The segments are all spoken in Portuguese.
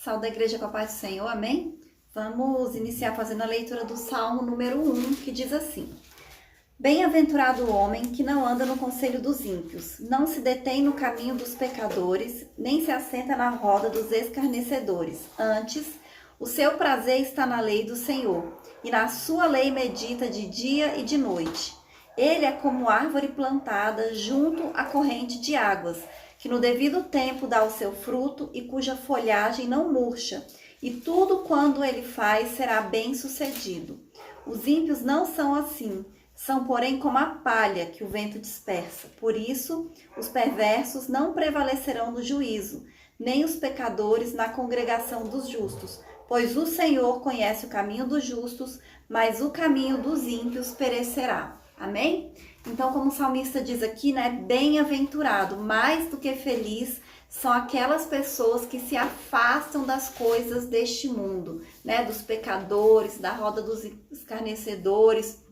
Salve da igreja com a paz do Senhor, amém? Vamos iniciar fazendo a leitura do Salmo número 1, que diz assim: Bem-aventurado o homem que não anda no conselho dos ímpios, não se detém no caminho dos pecadores, nem se assenta na roda dos escarnecedores. Antes, o seu prazer está na lei do Senhor, e na sua lei medita de dia e de noite. Ele é como árvore plantada junto à corrente de águas, que no devido tempo dá o seu fruto e cuja folhagem não murcha, e tudo quando ele faz será bem-sucedido. Os ímpios não são assim, são porém como a palha que o vento dispersa. Por isso, os perversos não prevalecerão no juízo, nem os pecadores na congregação dos justos, pois o Senhor conhece o caminho dos justos, mas o caminho dos ímpios perecerá. Amém? Então, como o salmista diz aqui, né, bem-aventurado, mais do que feliz, são aquelas pessoas que se afastam das coisas deste mundo, né, dos pecadores, da roda dos escarnecedores,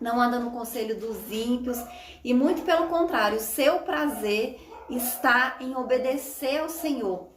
não anda no conselho dos ímpios, e muito pelo contrário, o seu prazer está em obedecer ao Senhor,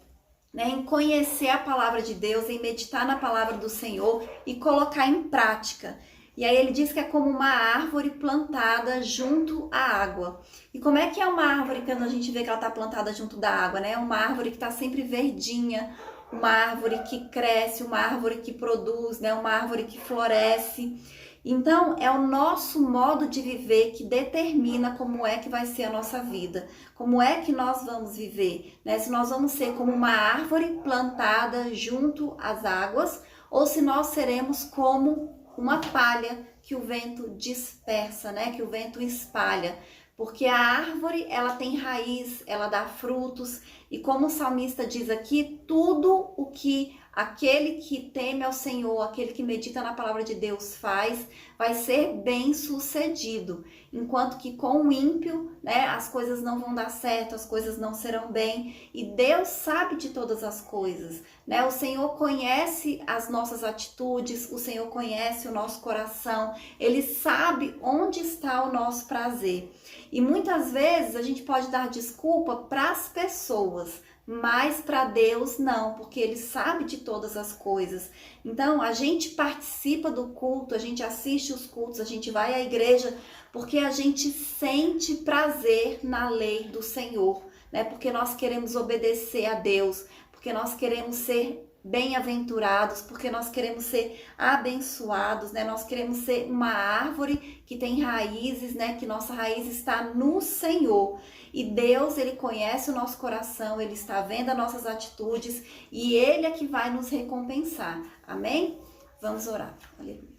né, em conhecer a palavra de Deus, em meditar na palavra do Senhor e colocar em prática. E aí ele diz que é como uma árvore plantada junto à água. E como é que é uma árvore quando a gente vê que ela está plantada junto da água, né? Uma árvore que está sempre verdinha, uma árvore que cresce, uma árvore que produz, né? Uma árvore que floresce. Então, é o nosso modo de viver que determina como é que vai ser a nossa vida, como é que nós vamos viver, né? Se nós vamos ser como uma árvore plantada junto às águas, ou se nós seremos como uma palha que o vento dispersa, né? Que o vento espalha. Porque a árvore, ela tem raiz, ela dá frutos, e como o salmista diz aqui, tudo o que aquele que teme ao Senhor, aquele que medita na palavra de Deus faz, vai ser bem sucedido. Enquanto que com o ímpio, né, as coisas não vão dar certo, as coisas não serão bem. E Deus sabe de todas as coisas, né? O Senhor conhece as nossas atitudes, o Senhor conhece o nosso coração, Ele sabe onde está o nosso prazer. E muitas vezes a gente pode dar desculpa para as pessoas, mas para Deus não, porque Ele sabe de todas as coisas. Então a gente participa do culto, a gente assiste os cultos, a gente vai à igreja porque a gente sente prazer na lei do Senhor, né? Porque nós queremos obedecer a Deus, porque nós queremos ser bem-aventurados, porque nós queremos ser abençoados, né? Nós queremos ser uma árvore que tem raízes, né? Que nossa raiz está no Senhor. E Deus, Ele conhece o nosso coração, Ele está vendo as nossas atitudes e Ele é que vai nos recompensar. Amém? Vamos orar. Aleluia.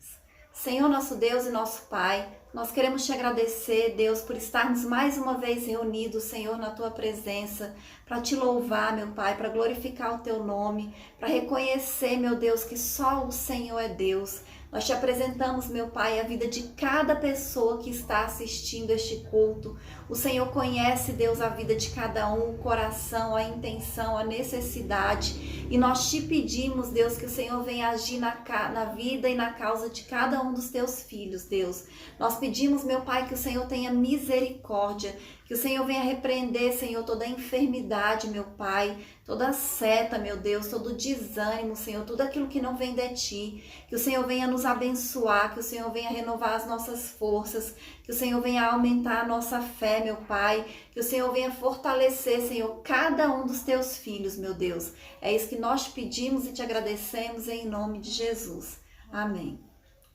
Senhor, nosso Deus e nosso Pai, nós queremos te agradecer, Deus, por estarmos mais uma vez reunidos, Senhor, na Tua presença, para te louvar, meu Pai, para glorificar o Teu nome, para reconhecer, meu Deus, que só o Senhor é Deus. Nós te apresentamos, meu Pai, a vida de cada pessoa que está assistindo este culto. O Senhor conhece, Deus, a vida de cada um, o coração, a intenção, a necessidade. E nós te pedimos, Deus, que o Senhor venha agir na vida e na causa de cada um dos teus filhos, Deus. Nós pedimos, meu Pai, que o Senhor tenha misericórdia, que o Senhor venha repreender, Senhor, toda a enfermidade, meu Pai, toda a seta, meu Deus, todo desânimo, Senhor, tudo aquilo que não vem de Ti. Que o Senhor venha nos abençoar, que o Senhor venha renovar as nossas forças, que o Senhor venha aumentar a nossa fé, meu Pai, que o Senhor venha fortalecer, Senhor, cada um dos Teus filhos, meu Deus. É isso que nós te pedimos e te agradecemos em nome de Jesus. Amém.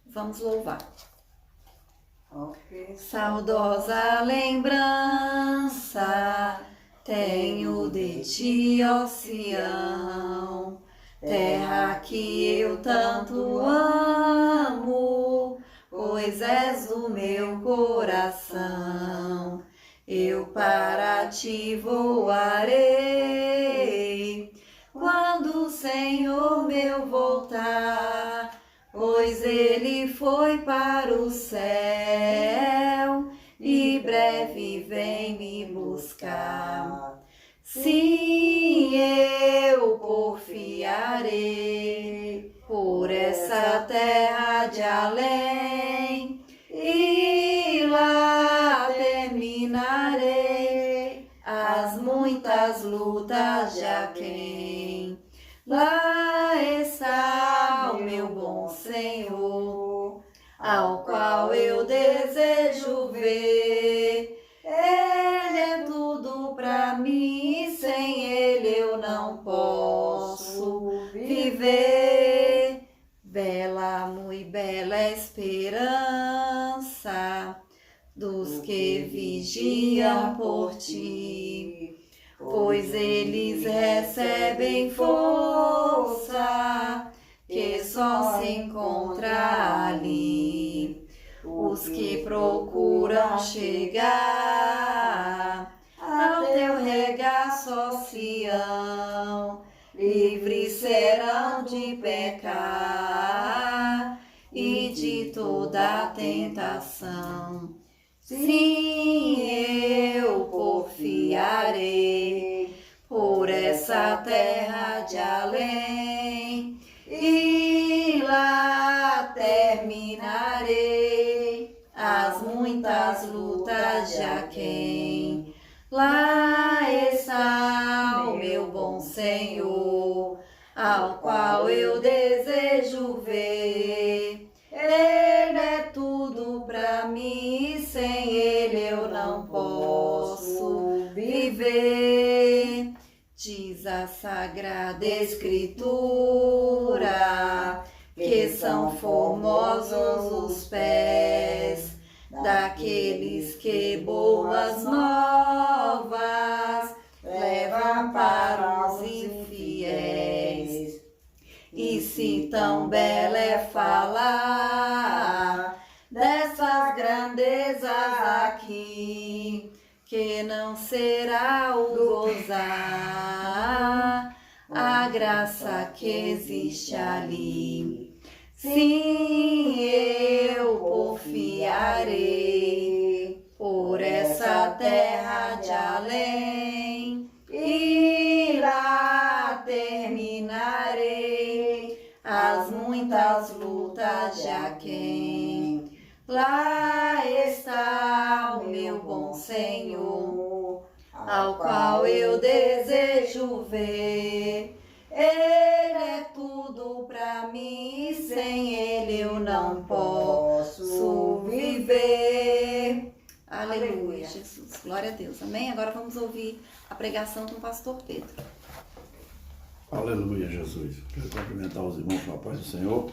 Vamos louvar. Saudosa lembrança tenho de Ti, ó Sião, terra que eu tanto amo, pois és o meu coração. Eu para Ti voarei quando o Senhor meu voltar, pois Ele foi para o céu e breve vem me buscar. Sim, eu porfiarei por essa terra de além e lá terminarei as muitas lutas de aquém. Lá está o meu bom Senhor, ao qual eu desejo ver. Ele é tudo pra mim e sem ele eu não posso viver. Bela, muito bela esperança dos que vigiam por ti, pois eles recebem força que só se encontra ali. Os que procuram chegar ao teu regaço, ó Sião, livres serão de pecar e de toda tentação. Sim, eu porfiarei por essa terra de além e lá terminarei as muitas lutas de aquém. Lá está o meu bom Senhor, ao qual eu desejo ver. Ele é tudo pra mim e sem ele eu não posso viver. Diz a Sagrada Escritura que são formosos os pés daqueles que boas novas levam para os infiéis. E se tão bela é falar dessas grandezas aqui, que não será o gozar a graça que existe ali. Sim, eu porfiarei por essa terra de além e lá terminarei as muitas lutas de aquém. Lá está o meu bom Senhor, ao qual eu desejo ver. Ele é tudo pra mim e sem ele eu não posso viver. Aleluia, Jesus. Glória a Deus. Amém? Agora vamos ouvir a pregação com o pastor Pedro. Aleluia, Jesus. Quero cumprimentar os irmãos com a paz do Senhor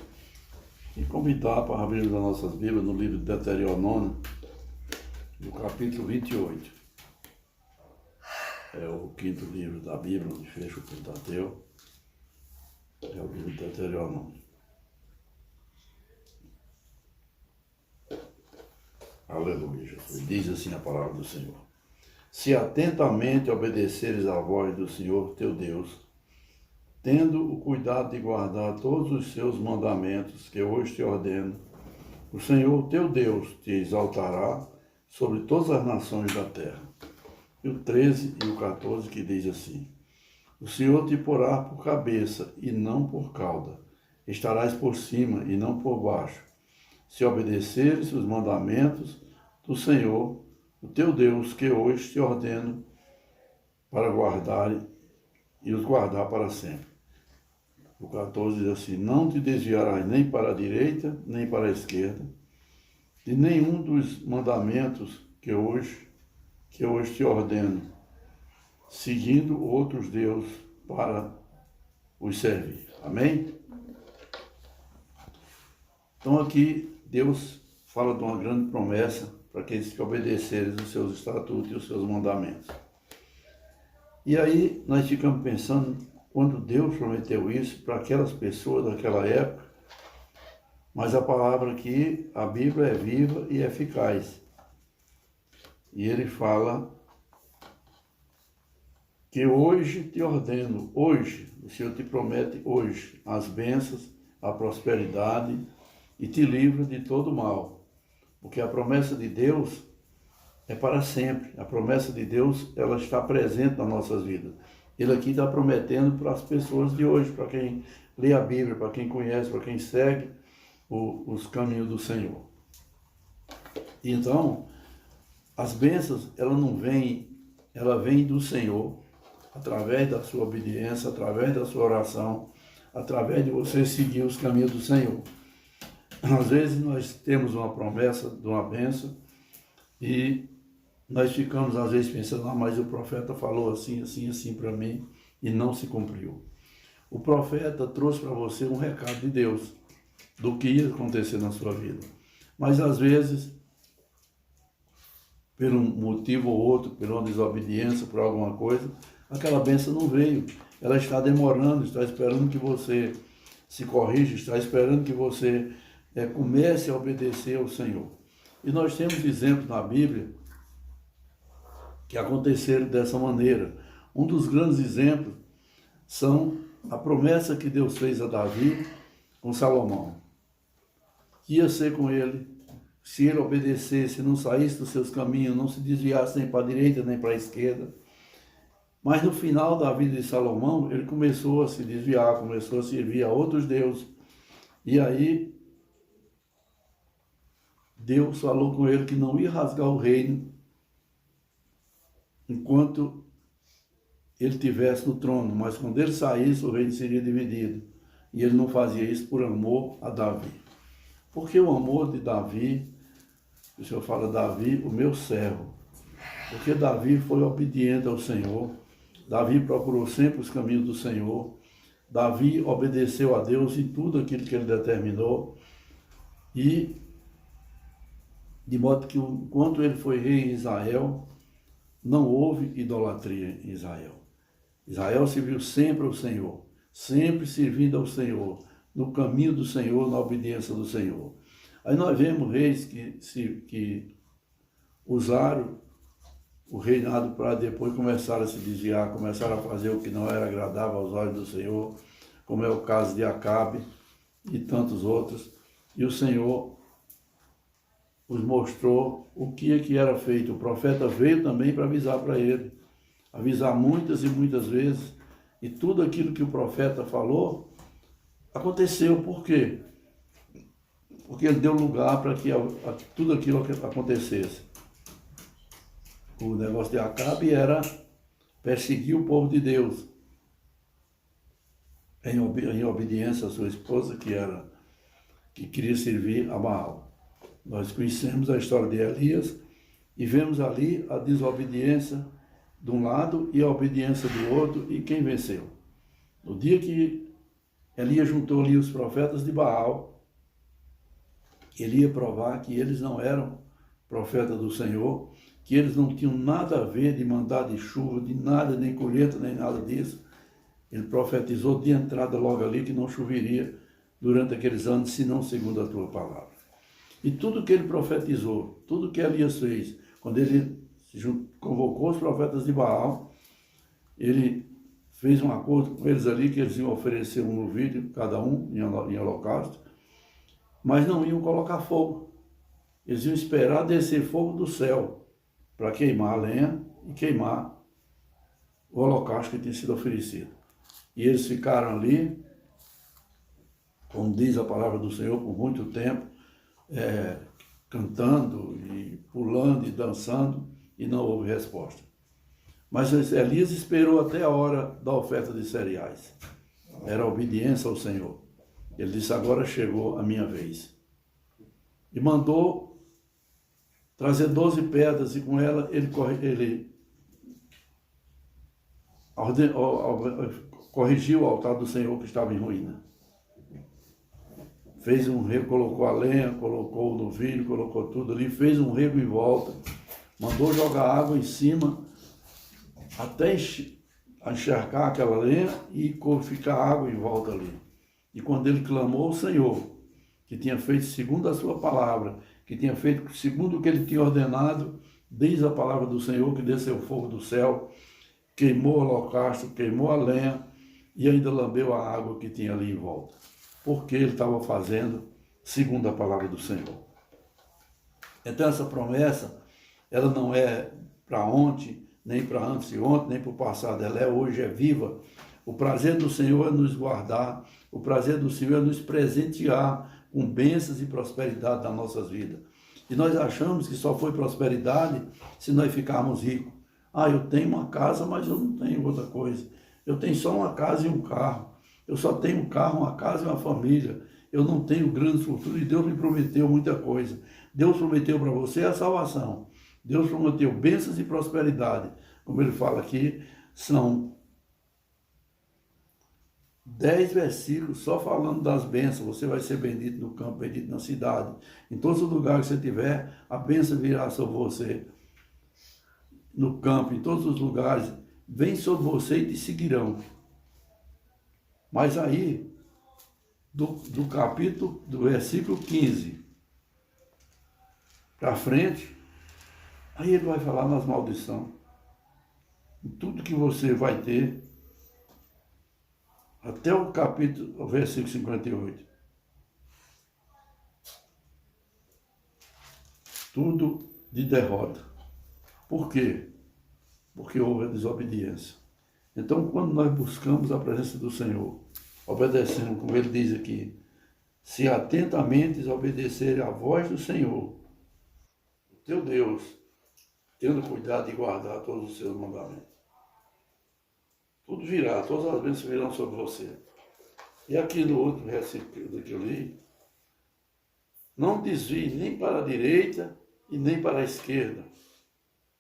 e convidar para abrir as nossas Bíblias no livro de Deuteronômio, no capítulo 28. É o quinto livro da Bíblia, onde fecha o Pentateuco. É o livro de Deuteronômio. Aleluia, Jesus. Diz assim a palavra do Senhor. Se atentamente obedeceres à voz do Senhor teu Deus, tendo o cuidado de guardar todos os seus mandamentos que hoje te ordeno, o Senhor teu Deus te exaltará sobre todas as nações da terra. E o 13 e o 14 que diz assim: o Senhor te porá por cabeça e não por cauda, estarás por cima e não por baixo, se obedeceres os mandamentos do Senhor, o teu Deus, que hoje te ordeno para guardar e os guardar para sempre. O 14 diz assim: não te desviarás nem para a direita, nem para a esquerda, de nenhum dos mandamentos que hoje te ordeno, seguindo outros deuses para os servir. Amém? Então aqui Deus fala de uma grande promessa para aqueles que obedecerem os seus estatutos e os seus mandamentos. E aí nós ficamos pensando, quando Deus prometeu isso para aquelas pessoas daquela época, mas a palavra aqui, a Bíblia é viva e eficaz. E ele fala que hoje te ordeno, hoje, o Senhor te promete hoje as bênçãos, a prosperidade e te livra de todo mal. Porque a promessa de Deus é para sempre. A promessa de Deus, ela está presente nas nossas vidas. Ele aqui está prometendo para as pessoas de hoje, para quem lê a Bíblia, para quem conhece, para quem segue os caminhos do Senhor. Então, as bênçãos, ela não vêm, ela vem do Senhor, através da sua obediência, através da sua oração, através de você seguir os caminhos do Senhor. Às vezes nós temos uma promessa de uma bênção e nós ficamos às vezes pensando, mas o profeta falou assim, assim, assim para mim e não se cumpriu. O profeta trouxe para você um recado de Deus do que ia acontecer na sua vida. Mas às vezes, por um motivo ou outro, por uma desobediência, por alguma coisa, aquela bênção não veio. Ela está demorando, está esperando que você se corrija, está esperando que você comece a obedecer ao Senhor. E nós temos exemplos na Bíblia que aconteceram dessa maneira. Um dos grandes exemplos são a promessa que Deus fez a Davi com Salomão. Que ia ser com ele, se ele obedecesse, não saísse dos seus caminhos, não se desviasse nem para a direita nem para a esquerda. Mas no final da vida de Salomão, ele começou a se desviar, começou a servir a outros deuses. E aí, Deus falou com ele que não ia rasgar o reino enquanto ele estivesse no trono, mas quando ele saísse, o reino seria dividido. E ele não fazia isso por amor a Davi. Porque o amor de Davi, o Senhor fala, Davi, o meu servo. Porque Davi foi obediente ao Senhor, Davi procurou sempre os caminhos do Senhor, Davi obedeceu a Deus em tudo aquilo que ele determinou, e de modo que enquanto ele foi rei em Israel, não houve idolatria em Israel. Israel serviu sempre ao Senhor, sempre servindo ao Senhor, no caminho do Senhor, na obediência do Senhor. Aí nós vemos reis que usaram o reinado para depois começar a se desviar, começaram a fazer o que não era agradável aos olhos do Senhor, como é o caso de Acabe e tantos outros. E o Senhor os mostrou o que era feito. O profeta veio também para avisar para ele, avisar muitas e muitas vezes, e tudo aquilo que o profeta falou aconteceu. Por quê? Porque ele deu lugar para que tudo aquilo acontecesse. O negócio de Acabe era perseguir o povo de Deus em obediência à sua esposa, que queria servir a Baal. Nós conhecemos a história de Elias e vemos ali a desobediência de um lado e a obediência do outro, e quem venceu? No dia que Elias juntou ali os profetas de Baal, ele ia provar que eles não eram profetas do Senhor, que eles não tinham nada a ver de mandar de chuva, de nada, nem colheita, nem nada disso. Ele profetizou de entrada logo ali que não choveria durante aqueles anos, senão segundo a tua palavra. E tudo que ele profetizou, tudo que Elias fez, quando ele convocou os profetas de Baal, ele fez um acordo com eles ali, que eles iam oferecer um novilho, cada um, em holocausto, mas não iam colocar fogo. Eles iam esperar descer fogo do céu para queimar a lenha e queimar o holocausto que tinha sido oferecido. E eles ficaram ali, como diz a palavra do Senhor, por muito tempo, cantando e pulando e dançando, e não houve resposta. Mas Elias esperou até a hora da oferta de cereais. Era obediência ao Senhor. Ele disse, agora chegou a minha vez. E mandou trazer 12 pedras, e com ela ele corrigiu o altar do Senhor que estava em ruína. Fez um rego, colocou a lenha, colocou o novilho, colocou tudo ali, fez um rego em volta, mandou jogar água em cima, até encharcar aquela lenha e ficar água em volta ali. E quando ele clamou ao Senhor, que tinha feito segundo a sua palavra, que tinha feito segundo o que ele tinha ordenado, diz a palavra do Senhor que desceu fogo do céu, queimou o holocausto, queimou a lenha e ainda lambeu a água que tinha ali em volta. Porque ele estava fazendo segundo a palavra do Senhor. Então essa promessa, ela não é para ontem, nem para antes de ontem, nem para o passado, ela é hoje, é viva. O prazer do Senhor é nos guardar, o prazer do Senhor é nos presentear com bênçãos e prosperidade nas nossas vidas. E nós achamos que só foi prosperidade se nós ficarmos ricos, Ah, eu tenho uma casa, mas eu não tenho outra coisa. Eu tenho só uma casa e um carro. Eu só tenho um carro, uma casa e uma família. Eu não tenho grande fortuna e Deus me prometeu muita coisa. Deus prometeu para você a salvação. Deus prometeu bênçãos e prosperidade. Como ele fala aqui, são 10 versículos só falando das bênçãos. Você vai ser bendito no campo, bendito na cidade. Em todos os lugares que você tiver, a bênção virá sobre você. No campo, em todos os lugares, vem sobre você e te seguirão. Mas aí, do capítulo, do versículo 15 para frente, aí ele vai falar nas maldições. Em tudo que você vai ter, até o capítulo, o versículo 58. Tudo de derrota. Por quê? Porque houve a desobediência. Então, quando nós buscamos a presença do Senhor, obedecendo, como ele diz aqui, se atentamente obedecerem à voz do Senhor, o teu Deus, tendo cuidado de guardar todos os seus mandamentos, tudo virá, todas as bênçãos virão sobre você. E aqui no outro versículo que eu li, não desvie nem para a direita e nem para a esquerda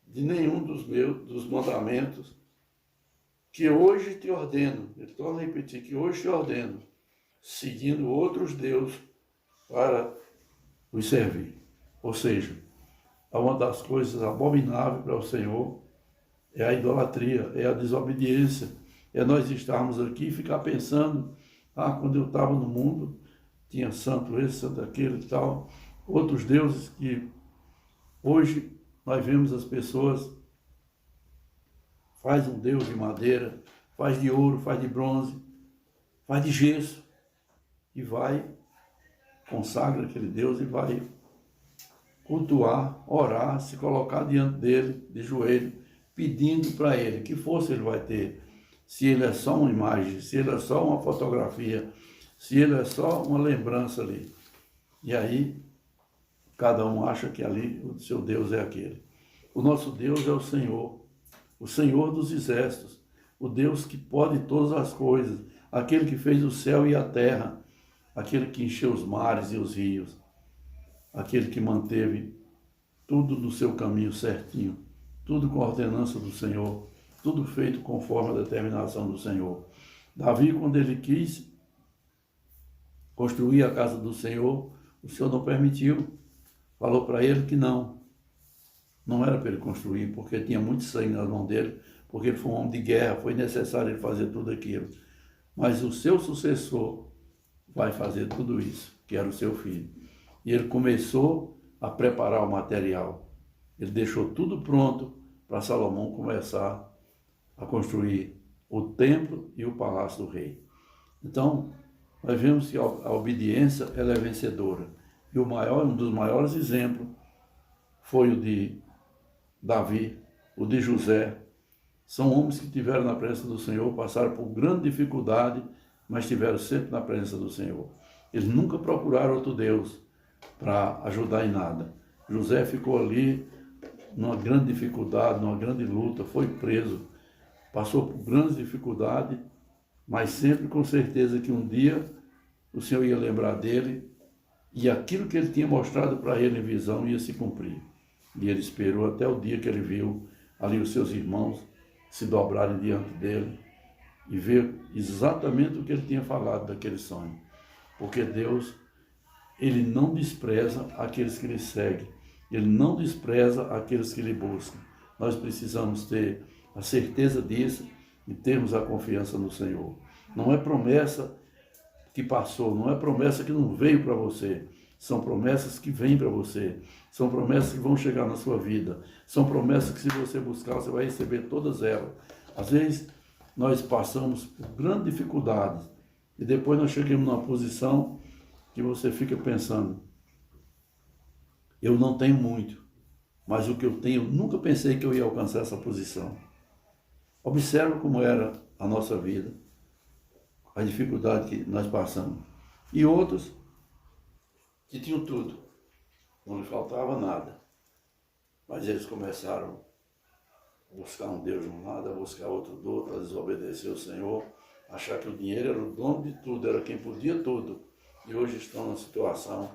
de nenhum dos mandamentos que hoje te ordeno. Ele torna a repetir que hoje te ordeno, seguindo outros deuses para os servir. Ou seja, uma das coisas abomináveis para o Senhor é a idolatria, é a desobediência, é nós estarmos aqui e ficar pensando, quando eu estava no mundo, tinha santo esse, santo aquele e tal, outros deuses que hoje nós vemos as pessoas, faz um deus de madeira, faz de ouro, faz de bronze, faz de gesso, e vai, consagra aquele deus e vai cultuar, orar, se colocar diante dele, de joelho, pedindo para ele, que força ele vai ter, se ele é só uma imagem, se ele é só uma fotografia, se ele é só uma lembrança ali. E aí, cada um acha que ali o seu Deus é aquele. O nosso Deus é o Senhor dos exércitos, o Deus que pode todas as coisas, aquele que fez o céu e a terra, aquele que encheu os mares e os rios, aquele que manteve tudo no seu caminho certinho, tudo com a ordenança do Senhor, tudo feito conforme a determinação do Senhor. Davi, quando ele quis construir a casa do Senhor, o Senhor não permitiu, falou para ele que não era para ele construir, porque tinha muito sangue nas mãos dele, porque ele foi um homem de guerra, foi necessário ele fazer tudo aquilo. Mas o seu sucessor vai fazer tudo isso, que era o seu filho. E ele começou a preparar o material. Ele deixou tudo pronto para Salomão começar a construir o templo e o palácio do rei. Então, nós vemos que a obediência ela é vencedora. E um dos maiores exemplos foi o de Davi, o de José. São homens que tiveram na presença do Senhor, passaram por grande dificuldade, mas estiveram sempre na presença do Senhor. Eles nunca procuraram outro Deus para ajudar em nada. José ficou ali numa grande dificuldade, numa grande luta, foi preso, passou por grandes dificuldades, mas sempre com certeza que um dia o Senhor ia lembrar dele e aquilo que ele tinha mostrado para ele em visão ia se cumprir. E ele esperou até o dia que ele viu ali os seus irmãos se dobrarem diante dele e ver exatamente o que ele tinha falado daquele sonho. Porque Deus, ele não despreza aqueles que ele segue, ele não despreza aqueles que ele buscam. Nós precisamos ter a certeza disso e termos a confiança no Senhor. Não é promessa que passou, não é promessa que não veio para você. São promessas que vêm para você. São promessas que vão chegar na sua vida. São promessas que se você buscar, você vai receber todas elas. Às vezes, nós passamos por grandes dificuldades e depois nós chegamos numa posição que você fica pensando, eu não tenho muito, mas o que eu tenho, eu nunca pensei que eu ia alcançar essa posição. Observe como era a nossa vida, a dificuldade que nós passamos. E outros que tinham tudo, não lhe faltava nada. Mas eles começaram buscar um Deus de um lado, buscar outro do outro, a desobedecer o Senhor, achar que o dinheiro era o dono de tudo, era quem podia tudo. E hoje estão numa situação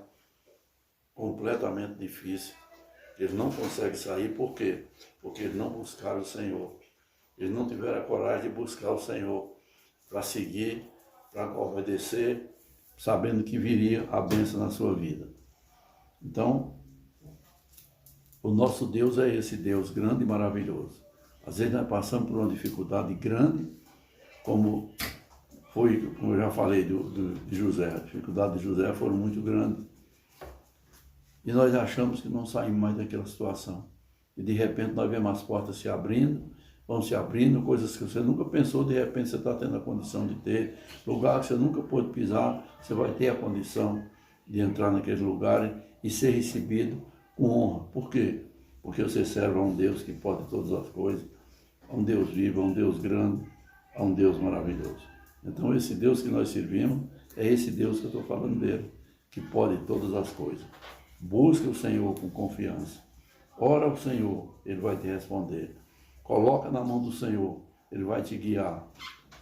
completamente difícil. Eles não conseguem sair, por quê? Porque eles não buscaram o Senhor. Eles não tiveram a coragem de buscar o Senhor para seguir, para obedecer, sabendo que viria a bênção na sua vida. Então, o nosso Deus é esse Deus grande e maravilhoso. Às vezes nós passamos por uma dificuldade grande, como eu já falei de José. A dificuldade de José foram muito grandes. E nós achamos que não saímos mais daquela situação. E de repente nós vemos as portas se abrindo, vão se abrindo, coisas que você nunca pensou, de repente você está tendo a condição de ter. Lugar que você nunca pôde pisar, você vai ter a condição de entrar naquele lugar e ser recebido com honra. Por quê? Porque você serve a um Deus que pode todas as coisas, a um Deus vivo, a um Deus grande, a um Deus maravilhoso. Então esse Deus que nós servimos é esse Deus que eu estou falando dele, que pode todas as coisas. Busca o Senhor com confiança. Ora ao Senhor, Ele vai te responder. Coloca na mão do Senhor, Ele vai te guiar.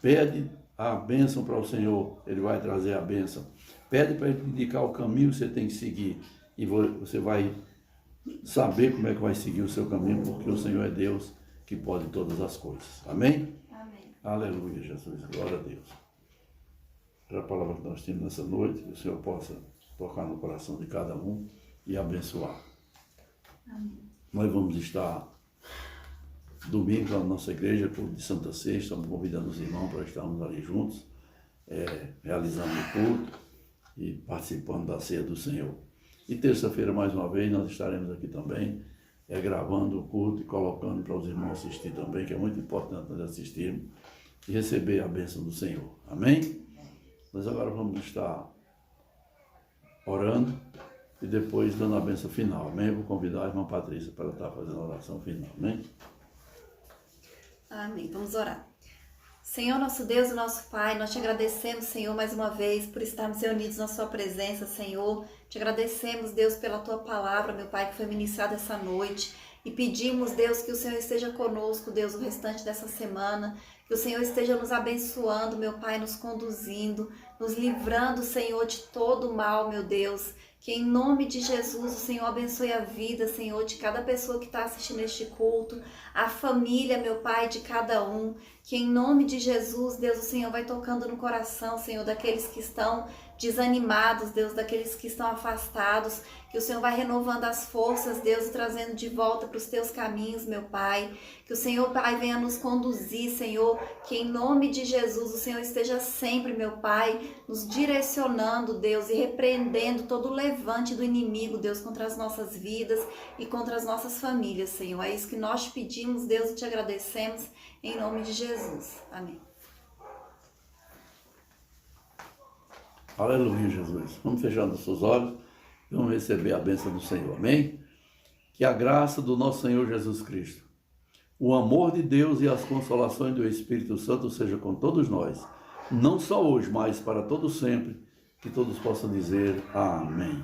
Pede a bênção para o Senhor, Ele vai trazer a bênção. Pede para Ele te indicar o caminho que você tem que seguir. E você vai saber como é que vai seguir o seu caminho, porque o Senhor é Deus que pode todas as coisas. Amém? Amém. Aleluia, Jesus. Glória a Deus. Para a palavra que nós temos nessa noite, que o Senhor possa tocar no coração de cada um e abençoar. Amém. Nós vamos estar domingo na nossa igreja, culto de Santa Ceia, estamos convidando os irmãos para estarmos ali juntos, realizando o culto e participando da ceia do Senhor. E terça-feira, mais uma vez, nós estaremos aqui também, gravando o culto e colocando para os irmãos assistir também, que é muito importante nós assistirmos e receber a bênção do Senhor. Amém? Nós agora vamos estar orando e depois dando a bênção final. Amém? Vou convidar a irmã Patrícia para estar fazendo a oração final. Amém? Amém. Vamos orar. Senhor, nosso Deus e nosso Pai, nós te agradecemos, Senhor, mais uma vez, por estarmos reunidos na sua presença, Senhor. Te agradecemos, Deus, pela tua palavra, meu Pai, que foi ministrada essa noite. E pedimos, Deus, que o Senhor esteja conosco, Deus, o restante dessa semana. Que o Senhor esteja nos abençoando, meu Pai, nos conduzindo, nos livrando, Senhor, de todo o mal, meu Deus. Que em nome de Jesus o Senhor abençoe a vida, Senhor, de cada pessoa que está assistindo este culto, a família, meu Pai, de cada um. Que em nome de Jesus, Deus, o Senhor vai tocando no coração, Senhor, daqueles que estão desanimados, Deus, daqueles que estão afastados. Que o Senhor vai renovando as forças, Deus, e trazendo de volta para os teus caminhos, meu Pai. Que o Senhor, Pai, venha nos conduzir, Senhor. Que em nome de Jesus o Senhor esteja sempre, meu Pai, nos direcionando, Deus, e repreendendo todo o levante do inimigo, Deus, contra as nossas vidas e contra as nossas famílias, Senhor. É isso que nós te pedimos, Deus, e te agradecemos, em nome de Jesus. Amém. Aleluia, Jesus. Vamos fechando os seus olhos e vamos receber a bênção do Senhor. Amém? Que a graça do nosso Senhor Jesus Cristo, o amor de Deus e as consolações do Espírito Santo seja com todos nós, não só hoje, mas para todo sempre, que todos possam dizer amém.